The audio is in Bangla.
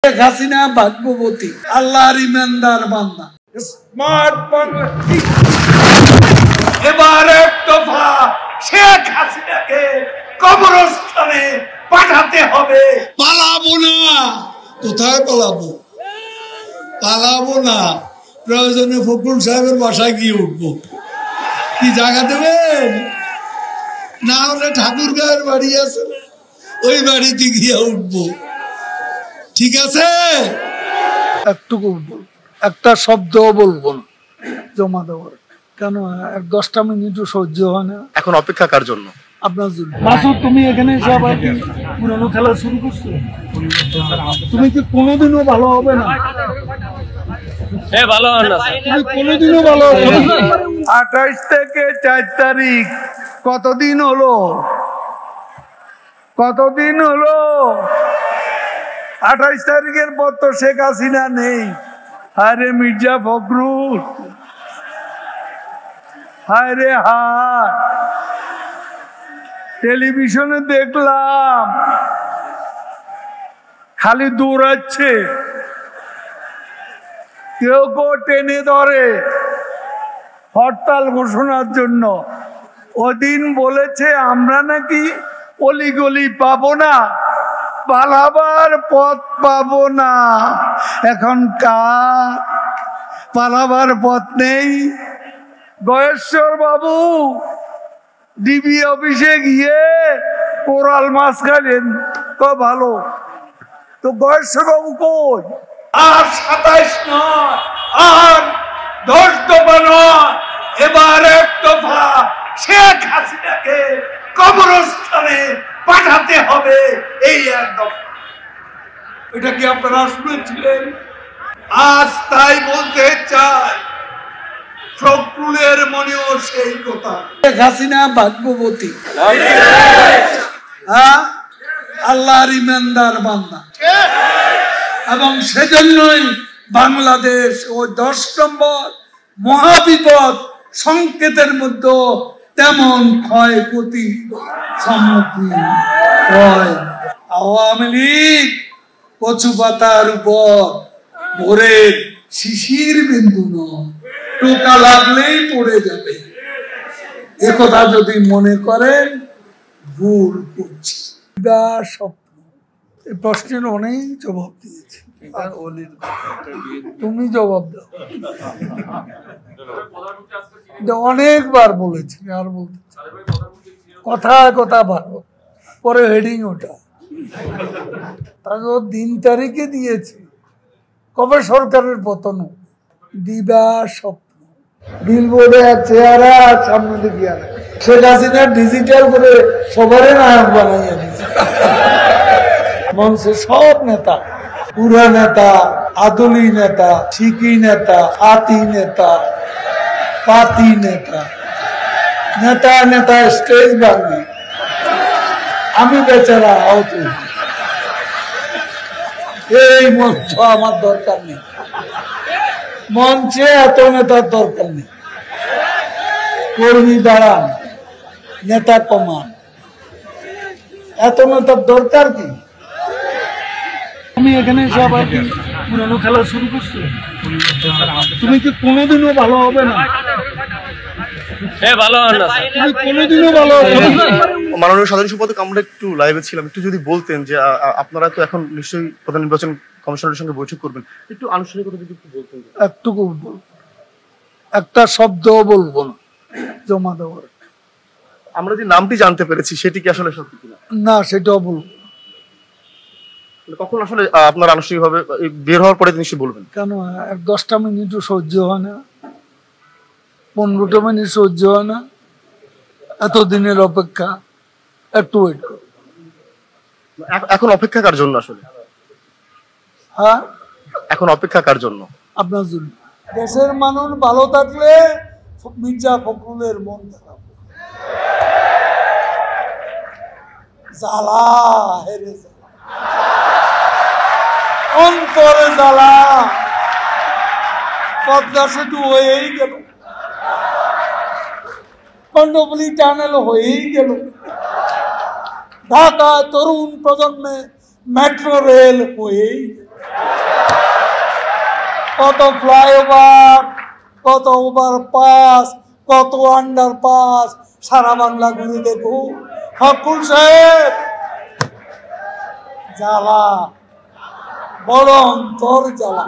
শেখ হাসিনা ভাগ্যবতী, আল্লাহর ইমানদার বান্দা। স্মার্ট বাংলা এবার এক দফা শেখ হাসিনাকে কবরস্থানে পাঠাতে হবে। পালাবো না। কোথায় পালাবো? পালাবো না। প্রয়োজনে ফখরুল সাহেবের বাসায় গিয়ে উঠবো। কি জায়গা দেবেন? না হলে ঠাকুর গায়ের বাড়ি আছে, ওই বাড়িতে গিয়ে উঠবো। ঠিক আছে? একটুকু একটা শব্দ বলবো না জমা দেওয়ার। কেন 10টা মিনিটও সহ্য হয় না। এখন অপেক্ষা কার জন্য? আপনার জন্য। মাসুদ, তুমি এখানে এসে আবার কি পুরনো খেলা শুরু করছো? তুমি কি কোনোদিনও ভালো হবে না? ভালো হবে না, তুমি কোনোদিনও ভালো হবে না। 28 থেকে 4 তারিখ কতদিন হলো? 28 তারিখের পর তো শেখ হাসিনা নেই। আরে মির্জা ফখরুল, হায় রে হায়, টেলিভিশনে দেখলাম খালি দৌড়াচ্ছে, কেউ কেউ টেনে ধরে হরতাল ঘোষণার জন্য। ওদিন বলেছে আমরা নাকি অলিগলি পাবো না, পালাবার পথ পাবো না। এখন কার পালাবার পথ নেই? গয়েশ্বর বাবু ডিবি অফিসে গিয়ে কোরাল মাছ খাইলেন, তো ভালো। তো গয়েশ্বর বাবু কই? আর 27 নয়, আর 10 দফা নয়, এবার এক দফা শেখ হাসিনাকে কবরস্থানে পাঠাতে হবে। এই এক দফা। এটা কি আপনারা শুনেছিলেন? আজ তাই বলতে চাই, ফখরুলের মনেও সেই কথা। শেখ হাসিনা ভাগ্যবতী, আল্লাহর ইমানদার বান্দা, এবং সেজন্যই বাংলাদেশ ওই 10 নম্বর মহাবিপদ সংকেতের মধ্যে তেমন ক্ষয়ক্ষতি সম্মুখীন হয়। আওয়ামী লীগ কচু পাতার উপর ভোরের শিশির বিন্দু নয়, টোকা লাগলেই পড়ে যাবে। একথা যদি মনে করেন ভুল করছি। স্বপ্ন, এই প্রশ্নের অনেক জবাব দিয়েছি, তুমি জবাব দাও। অনেকবার বলেছি, আর বলতে কথা ভালো, পরে হেডিং ওটা। তারপর দিন তারিখে দিয়েছি কবে সরকারের পতন। দিবা স্বপ্ন, বিলবোর্ডে চেহারা সামনে দিকে আর শেখ হাসিনা ডিজিটাল করে সবারই নায়ক বানাইয়া দিচ্ছে। মঞ্চে সব নেতা, পুরা নেতা, আদলি নেতা, শিকি নেতা, আতি নেতা, পাতি নেতা, নেতা নেতা স্টেজ ভাঙি, আমি বেচারা আহত। এই মঞ্চ আমার দরকার নেই, মঞ্চে এত নেতার দরকার নেই। কর্মী দাঁড়ান, নেতা কমান, এত নেতার দরকার কি? তুমি এখানে এসে আবার কি পুরনো খেলা শুরু করছো? তুমি কি কোনোদিনও ভালো হবে না? ভালো হবে না, তুমি কোনোদিনও ভালো হবে না। মাননীয় সাধারণ সম্পাদক, আমরা একটু লাইভে ছিলাম, একটু যদি বলতেন যে আপনারা তো এখন নিশ্চয়ই প্রধান নির্বাচন কমিশনারের সঙ্গে বৈঠক করবেন, একটু আনুষ্ঠানিকতা যদি একটু বলতেন। একটুকু একটা শব্দ বলবো না জমা দেওয়ার। আমরা যে নামটি জানতে পেরেছি সেটি কি আসলে সত্যি কিনা? না, সেটাও বলবো। কখন আসলে আপনার আনুষ্ঠানিকভাবে বের হওয়ার পরে নিশ্চয়ই বলবেন? কেন 10টা মিনিটও সহ্য হয় না, 15টা মিনিট সহ্য হয় না? এতদিনের অপেক্ষা, একটু ওয়েট করো। এখন অপেক্ষা কার জন্য আসলে? হ্যাঁ, এখন অপেক্ষা কার জন্য? আপনার জন্য। দেশের মানুষ ভালো থাকলে মির্জা ফখরুলের মন খারাপ, জ্বালা হেরে জ্বালা, অন্তরে জ্বালা। পদ্মা সেতু হয়েই গেল, কর্ণফুলী টানেল হয়েই গেল, ঢাকা তরুণ প্রজন্মে মেট্রো রেল হয়েই গেল। কত ফ্লাইওভার, কত ওভারপাস, কত আন্ডারপাস সারা বাংলা ঘুরে দেখুন। হকুল সাহেব, জ্বালা, বড় অন্তর জ্বালা।